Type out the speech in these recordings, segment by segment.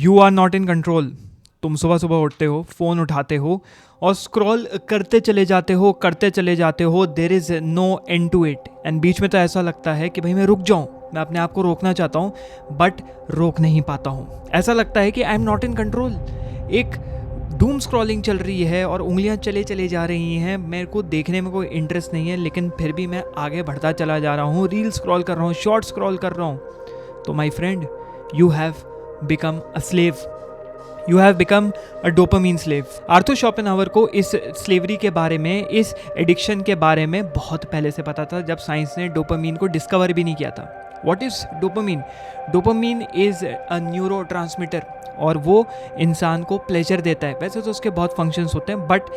You are not in control. तुम सुबह सुबह उठते हो, फ़ोन उठाते हो और स्क्रॉल करते चले जाते हो। There is no end to it. And बीच में तो ऐसा लगता है कि भाई मैं रुक जाऊँ, मैं अपने आप को रोकना चाहता हूँ बट रोक नहीं पाता हूँ। ऐसा लगता है कि I am not in control. एक डूम स्क्रॉलिंग चल रही है और उंगलियां चले जा रही हैं। मेरे को देखने में कोई इंटरेस्ट नहीं है, लेकिन फिर भी मैं आगे बढ़ता चला जा रहा हूँ, रील स्क्रॉल कर रहा हूँ, शॉर्ट स्क्रॉल कर रहा हूँ। तो my friend, you have become a slave. You have become a dopamine slave. Arthur Schopenhauer को इस स्लेवरी के बारे में, इस एडिक्शन के बारे में बहुत पहले से पता था, जब साइंस ने डोपामीन को डिस्कवर भी नहीं किया था। What is dopamine? Dopamine is a neuro transmitter और वो इंसान को प्लेजर देता है। वैसे तो उसके बहुत फंक्शंस होते हैं, but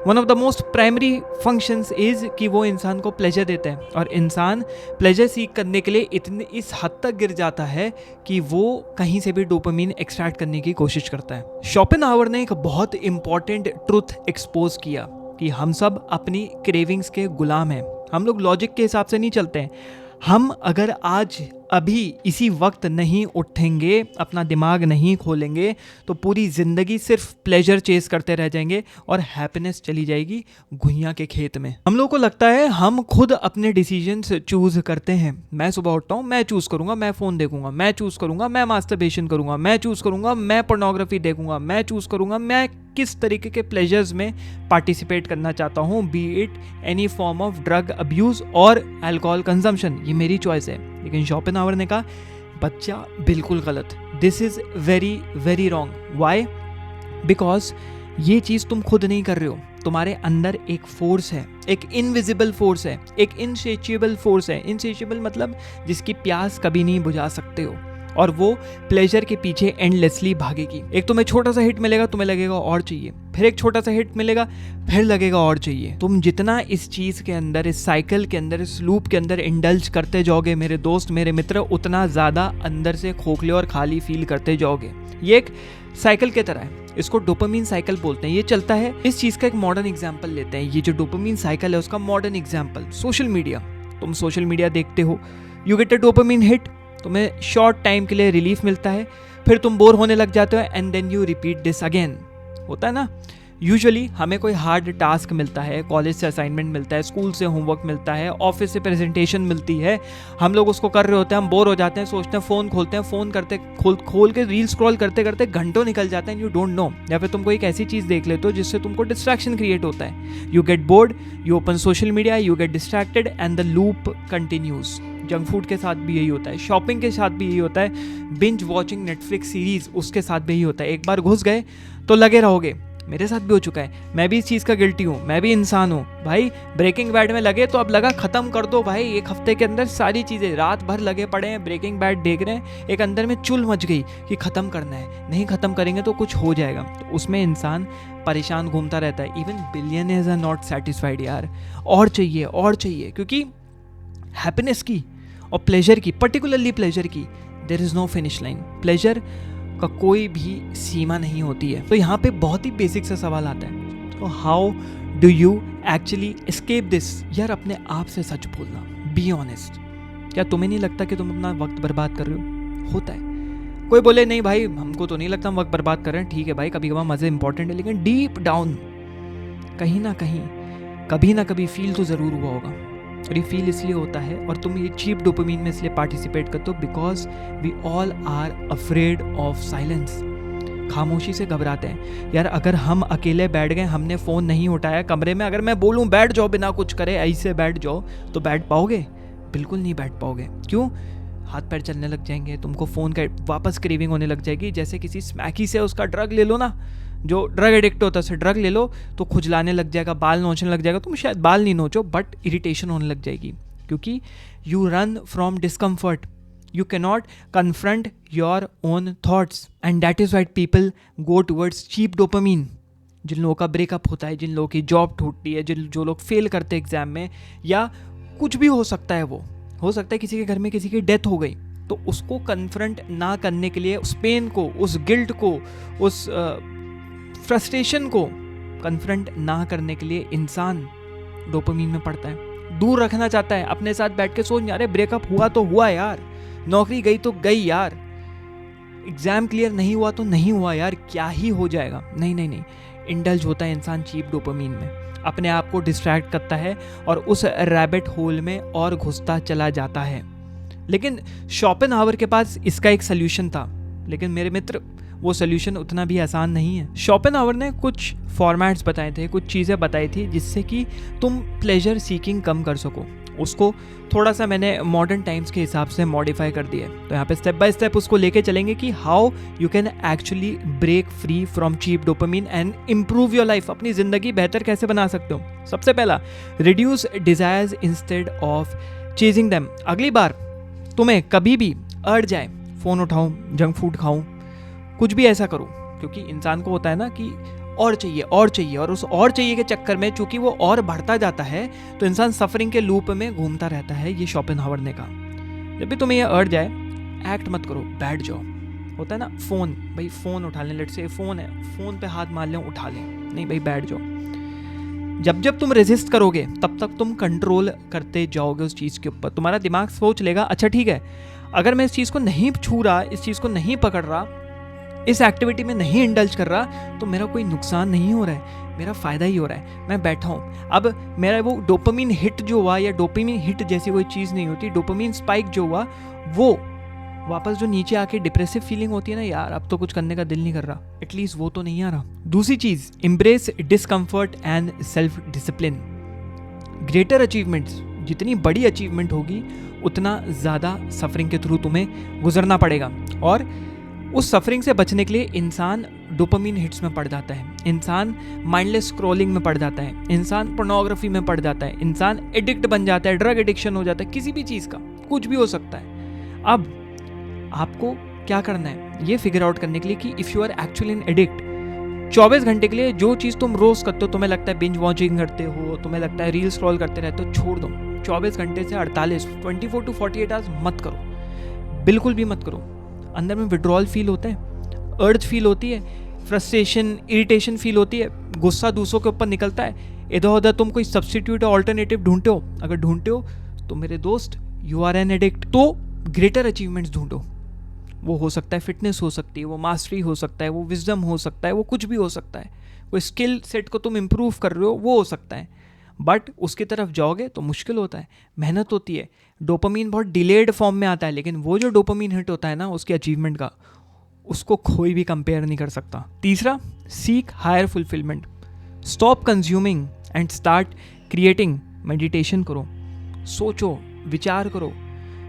one of the most primary functions is कि वो इंसान को प्लेजर देता है। और इंसान प्लेजर सीख करने के लिए इस हद तक गिर जाता है कि वो कहीं से भी डोपामीन एक्सट्रैक्ट करने की कोशिश करता है। शोपेनहावर ने एक बहुत इंपॉर्टेंट ट्रुथ एक्सपोज किया कि हम सब अपनी क्रेविंग्स के गुलाम हैं। हम लोग लॉजिक के हिसाब से नहीं चलते हैं। हम अगर आज अभी इसी वक्त नहीं उठेंगे, अपना दिमाग नहीं खोलेंगे, तो पूरी ज़िंदगी सिर्फ प्लेजर चेस करते रह जाएंगे और हैप्पीनेस चली जाएगी घुइयां के खेत में। हम लोग को लगता है हम खुद अपने डिसीजंस चूज़ करते हैं। मैं सुबह उठता हूँ, मैं चूज़ करूँगा मैं फ़ोन देखूंगा, मैं चूज़ करूँगा मैं मास्टरबेशन करूँगा, मैं चूज़ करूँगा मैं पोर्नोग्राफी देखूंगा, मैं चूज़ करूँगा मैं किस तरीके के प्लेजर्स में पार्टिसिपेट करना चाहता हूँ, B it any form of drug abuse और अल्कोहल कंजम्पशन। ये मेरी चॉइस है। लेकिन शोपेनहावर ने कहा बच्चा बिल्कुल गलत, this is very very wrong. Why? Because ये चीज़ तुम खुद नहीं कर रहे हो, तुम्हारे अंदर एक फोर्स है, एक इनविजिबल फोर्स है, एक इनसेचिएबल फोर्स है। इनसेचिएबल मतलब जिसकी प्यास कभी नहीं बुझा सकते हो, और वो प्लेजर के पीछे एंडलेसली भागेगी। एक तुम्हें छोटा सा हिट मिलेगा, तुम्हें लगेगा और चाहिए, फिर एक छोटा सा हिट मिलेगा, फिर लगेगा और चाहिए। तुम जितना इस चीज़ के अंदर, इस साइकिल के अंदर, इस लूप के अंदर इंडल्ज करते जाओगे मेरे दोस्त, मेरे मित्र, उतना ज़्यादा अंदर से खोखले और खाली फील करते जाओगे। ये एक साइकिल की तरह है, इसको डोपामीन साइकिल बोलते हैं। ये चलता है। इस चीज़ का एक मॉडर्न एग्जाम्पल लेते हैं। ये जो डोपामीन साइकिल है उसका मॉडर्न एग्जाम्पल सोशल मीडिया। तुम सोशल मीडिया देखते हो, you get a dopamine hit, तुम्हें शॉर्ट टाइम के लिए रिलीफ मिलता है, फिर तुम बोर होने लग जाते हो and then you repeat this again. होता है ना। यूजुअली हमें कोई हार्ड टास्क मिलता है, कॉलेज से असाइनमेंट मिलता है, स्कूल से होमवर्क मिलता है, ऑफिस से प्रेजेंटेशन मिलती है, हम लोग उसको कर रहे होते हैं, हम बोर हो जाते हैं, सोचते हैं, फ़ोन खोलते हैं, फ़ोन करते खोल के रील स्क्रॉल करते करते घंटों निकल जाते हैं, यू डोंट नो। या फिर तुम कोई एक ऐसी चीज़ देख लेते हो जिससे तुमको डिस्ट्रैक्शन क्रिएट होता है, you get bored, you open social media, you get distracted and the loop continues. Junk food के साथ भी यही होता है, शॉपिंग के साथ भी यही होता है, बिंज वॉचिंग नेटफ्लिक्स सीरीज, उसके साथ भी यही होता है। एक बार घुस गए तो लगे रहोगे। मेरे साथ भी हो चुका है, मैं भी इस चीज़ का गिल्टी हूँ, मैं भी इंसान हूँ भाई। ब्रेकिंग बैड में लगे तो अब लगा ख़त्म कर दो भाई, एक हफ्ते के अंदर सारी चीज़ें। रात भर लगे पड़े हैं, ब्रेकिंग बैड देख रहे हैं, एक अंदर में चुल मच गई कि ख़त्म करना है, नहीं ख़त्म करेंगे तो कुछ हो जाएगा। तो उसमें इंसान परेशान घूमता रहता है। Even billionaires are not satisfied यार, और चाहिए और चाहिए, क्योंकि हैप्पीनेस की और प्लेजर की, पर्टिकुलरली प्लेजर की, there is no finish line. Pleasure का कोई भी सीमा नहीं होती है। तो यहाँ पे बहुत ही बेसिक सा सवाल आता है, तो how do you actually escape this? यार अपने आप से सच बोलना, बी ऑनेस्ट। क्या तुम्हें नहीं लगता कि तुम अपना वक्त बर्बाद कर रहे हो? होता है। कोई बोले नहीं भाई हमको तो नहीं लगता हम वक्त बर्बाद कर रहे हैं, ठीक है भाई, कभी कभार मज़े इंपॉर्टेंट है, लेकिन डीप डाउन कहीं ना कहीं कभी ना कभी फील तो ज़रूर हुआ होगा। और ये फील इसलिए होता है, और तुम ये चीप डोपामीन में इसलिए पार्टिसिपेट करते हो, because we all are afraid of silence. खामोशी से घबराते हैं यार। अगर हम अकेले बैठ गए, हमने फ़ोन नहीं उठाया कमरे में, अगर मैं बोलूँ बैठ जाओ बिना कुछ करे, ऐसे बैठ जाओ, तो बैठ पाओगे? बिल्कुल नहीं बैठ पाओगे। क्यों? हाथ पैर चलने लग जाएंगे, तुमको फ़ोन का वापस क्रेविंग होने लग जाएगी। जैसे किसी स्मैकी से उसका ड्रग ले लो ना, जो ड्रग एडिक्ट होता है उसे ड्रग ले लो तो खुजलाने लग जाएगा, बाल नोचने लग जाएगा। तुम शायद बाल नहीं नोचो, बट इरिटेशन होने लग जाएगी, क्योंकि you run from discomfort, you cannot confront your own thoughts, and that is why people go towards cheap dopamine. जिन लोगों का ब्रेकअप होता है, जिन लोगों की जॉब टूटती है, जो लोग फेल करते हैं एग्जाम में, या कुछ भी हो सकता है, वो हो सकता है किसी के घर में किसी की डेथ हो गई, तो उसको कन्फ्रंट ना करने के लिए, उस पेन को, उस गिल्ट को, उस फ्रस्ट्रेशन को कन्फ्रंट ना करने के लिए इंसान डोपामीन में पड़ता है, दूर रखना चाहता है। अपने साथ बैठ के सोच, अरे ब्रेकअप हुआ तो हुआ यार, नौकरी गई तो गई यार, एग्ज़ाम क्लियर नहीं हुआ तो नहीं हुआ यार, क्या ही हो जाएगा। नहीं नहीं नहीं, इंडल्ज होता है इंसान चीप डोपामीन में, अपने आप को डिस्ट्रैक्ट करता है और उस रैबिट होल में और घुसता चला जाता है। लेकिन शोपेनहावर के पास इसका एक सल्यूशन था, लेकिन मेरे मित्र वो सल्यूशन उतना भी आसान नहीं है। शोपेनहावर ने कुछ फॉर्मेट्स बताए थे, कुछ चीज़ें बताई थी जिससे कि तुम प्लेजर सीकिंग कम कर सको। उसको थोड़ा सा मैंने मॉडर्न टाइम्स के हिसाब से मॉडिफाई कर दिया है। तो यहाँ पे स्टेप बाय स्टेप उसको लेके चलेंगे कि how you can actually break free from cheap dopamine and improve your life. अपनी ज़िंदगी बेहतर कैसे बना सकते हो। सबसे पहला, reduce desires instead of chasing them. अगली बार तुम्हें कभी भी अर्ज जाए फ़ोन उठाऊँ, जंक फूड खाऊँ, कुछ भी ऐसा करो, क्योंकि इंसान को होता है ना कि और चाहिए और चाहिए, और उस और चाहिए के चक्कर में चूंकि वो और बढ़ता जाता है तो इंसान सफरिंग के लूप में घूमता रहता है। ये शोपेनहावर ने कहा। जब भी तुम्हें ये अर्ज जाए, एक्ट मत करो, बैठ जाओ। होता है ना फ़ोन, भाई फ़ोन उठा लें, लेट से फ़ोन है, फ़ोन पे हाथ मार लें, उठा लें, नहीं भाई बैठ जाओ। जब जब तुम रेजिस्ट करोगे तब तक तुम कंट्रोल करते जाओगे उस चीज़ के ऊपर। तुम्हारा दिमाग सोच लेगा, अच्छा ठीक है, अगर मैं इस चीज़ को नहीं छू रहा, इस चीज़ को नहीं पकड़ रहा, इस एक्टिविटी में नहीं इंडल्ज कर रहा, तो मेरा कोई नुकसान नहीं हो रहा है, मेरा फ़ायदा ही हो रहा है, मैं बैठा हूँ। अब मेरा वो डोपामिन हिट जो हुआ, या डोपामिन हिट जैसी कोई चीज़ नहीं होती, डोपामिन स्पाइक जो हुआ वो वापस जो नीचे आके डिप्रेसिव फीलिंग होती है ना, यार अब तो कुछ करने का दिल नहीं कर रहा, एटलीस्ट वो तो नहीं आ रहा। दूसरी चीज़, embrace discomfort and self discipline. Greater achievements, जितनी बड़ी अचीवमेंट होगी उतना ज़्यादा सफरिंग के थ्रू तुम्हें गुजरना पड़ेगा, और उस सफरिंग से बचने के लिए इंसान डोपामिन हिट्स में पड़ जाता है, इंसान माइंडलेस स्क्रॉलिंग में पड़ जाता है, इंसान पोर्नोग्राफी में पड़ जाता है, इंसान एडिक्ट बन जाता है, ड्रग एडिक्शन हो जाता है, किसी भी चीज़ का, कुछ भी हो सकता है। अब आपको क्या करना है ये फिगर आउट करने के लिए कि if you are actually an addict, 24 घंटे के लिए जो चीज़ तुम रोज़ करते हो, तुम्हें लगता है बिंज वॉचिंग करते हो, तुम्हें लगता है रील स्क्रॉल करते रहते हो, छोड़ दो। 24 घंटे से 48, 24 to 48 आवर्स मत करो, बिल्कुल भी मत करो। अंदर में विड्रॉल फील होता है, अर्ज फील होती है, फ्रस्ट्रेशन, इरिटेशन फील होती है, गुस्सा दूसरों के ऊपर निकलता है, इधर उधर तुम कोई सब्स्टिट्यूट या ऑल्टरनेटिव ढूंढते हो। अगर ढूंढते हो तो मेरे दोस्त यू आर एन एडिक्ट। तो ग्रेटर अचीवमेंट्स ढूंढो, वो हो सकता है फिटनेस हो सकती है, वो मास्टरी हो सकता है, वो विजडम हो सकता है, वो कुछ भी हो सकता है, कोई स्किल सेट को तुम इम्प्रूव कर रहे हो वो हो सकता है। बट उसकी तरफ जाओगे तो मुश्किल होता है, मेहनत होती है, डोपामीन बहुत डिलेड फॉर्म में आता है, लेकिन वो जो डोपामीन हिट होता है ना उसके अचीवमेंट का, उसको कोई भी कंपेयर नहीं कर सकता। तीसरा, seek higher fulfilment, stop consuming and start creating. Meditation करो, सोचो, विचार करो,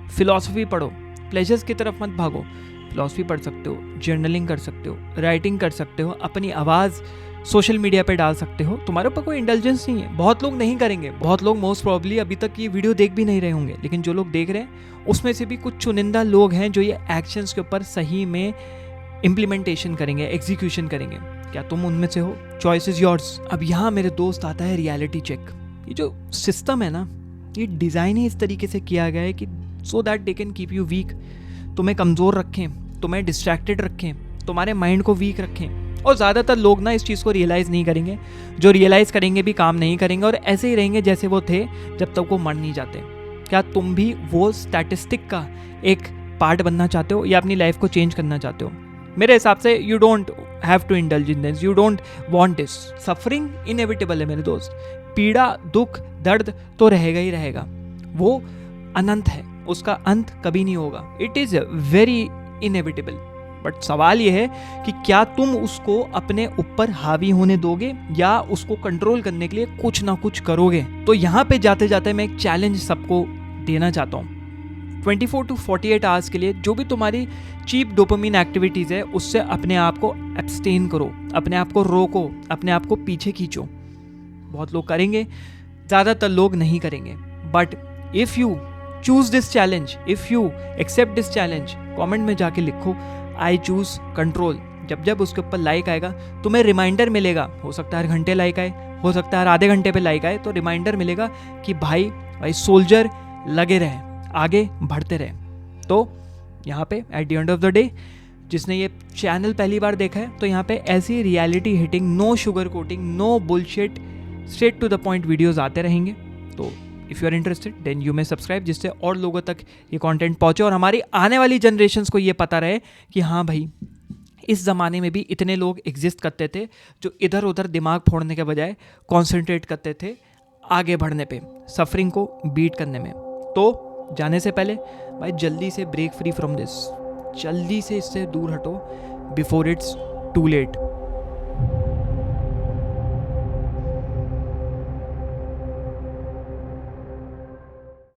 फिलॉसफी पढ़ो, प्लेजर्स की तरफ मत भागो। फिलॉसफी पढ़ सकते हो, जर्नलिंग कर सकते हो, राइटिंग कर सकते हो, अपनी आवाज़ सोशल मीडिया पे डाल सकते हो। तुम्हारे ऊपर कोई इंटेलिजेंस नहीं है, बहुत लोग नहीं करेंगे, बहुत लोग मोस्ट प्रोबेबली अभी तक ये वीडियो देख भी नहीं रहे होंगे, लेकिन जो लोग देख रहे हैं उसमें से भी कुछ चुनिंदा लोग हैं जो ये एक्शंस के ऊपर सही में इम्प्लीमेंटेशन करेंगे, एग्जीक्यूशन करेंगे। क्या तुम उनमें से हो? Choice is yours. अब यहाँ मेरे दोस्त आता है रियलिटी चेक। ये जो सिस्टम है ना, ये डिज़ाइन ही इस तरीके से किया गया है कि so that they can keep you weak, तुम्हें कमज़ोर रखें, तुम्हें डिस्ट्रैक्टेड रखें, तुम्हारे माइंड को वीक रखें। और ज़्यादातर लोग ना इस चीज़ को रियलाइज़ नहीं करेंगे, जो रियलाइज़ करेंगे भी काम नहीं करेंगे, और ऐसे ही रहेंगे जैसे वो थे जब तक वो मर नहीं जाते। क्या तुम भी वो स्टैटिस्टिक का एक पार्ट बनना चाहते हो या अपनी लाइफ को चेंज करना चाहते हो? मेरे हिसाब से you don't have to indulge in this, you don't want this. Suffering inevitable है मेरे दोस्त, पीड़ा, दुख, दर्द तो रहेगा ही रहेगा, वो अनंत है, उसका अंत कभी नहीं होगा। It is very inevitable. But सवाल यह है कि क्या तुम उसको अपने ऊपर हावी होने दोगे या उसको कंट्रोल करने के लिए कुछ ना कुछ करोगे। तो यहाँ पे जाते जाते मैं एक चैलेंज सबको देना चाहता हूँ। 24 to 48 आवर्स के लिए जो भी तुम्हारी चीप डोपामिन एक्टिविटीज़ है उससे अपने आप को एब्सटेन करो, अपने आप को रोको, अपने आप को पीछे खींचो। बहुत लोग करेंगे, ज़्यादातर लोग नहीं करेंगे। But if you choose this challenge, if you accept this challenge, comment में जाके लिखो आई चूज कंट्रोल। जब जब उसके ऊपर लाइक आएगा तुम्हें रिमाइंडर मिलेगा, हो सकता है हर घंटे लाइक आए, हो सकता है हर आधे घंटे पे लाइक आए, तो रिमाइंडर मिलेगा कि भाई सोल्जर लगे रहे, आगे बढ़ते रहे। तो यहाँ पे at the end of the day जिसने ये चैनल पहली बार देखा है तो यहाँ पे ऐसी reality hitting, no sugar coating, no bullshit, straight to the point videos आते रहेंगे। तो if you are interested then you may subscribe, जिससे और लोगों तक ये कंटेंट पहुँचे और हमारी आने वाली जनरेशन्स को ये पता रहे कि हाँ भाई, इस ज़माने में भी इतने लोग एग्जिस्ट करते थे जो इधर उधर दिमाग फोड़ने के बजाय कॉन्सेंट्रेट करते थे आगे बढ़ने पे, सफरिंग को बीट करने में। तो जाने से पहले भाई जल्दी से ब्रेक फ्री फ्रॉम दिस, जल्दी से इससे दूर हटो बिफोर इट्स टू लेट।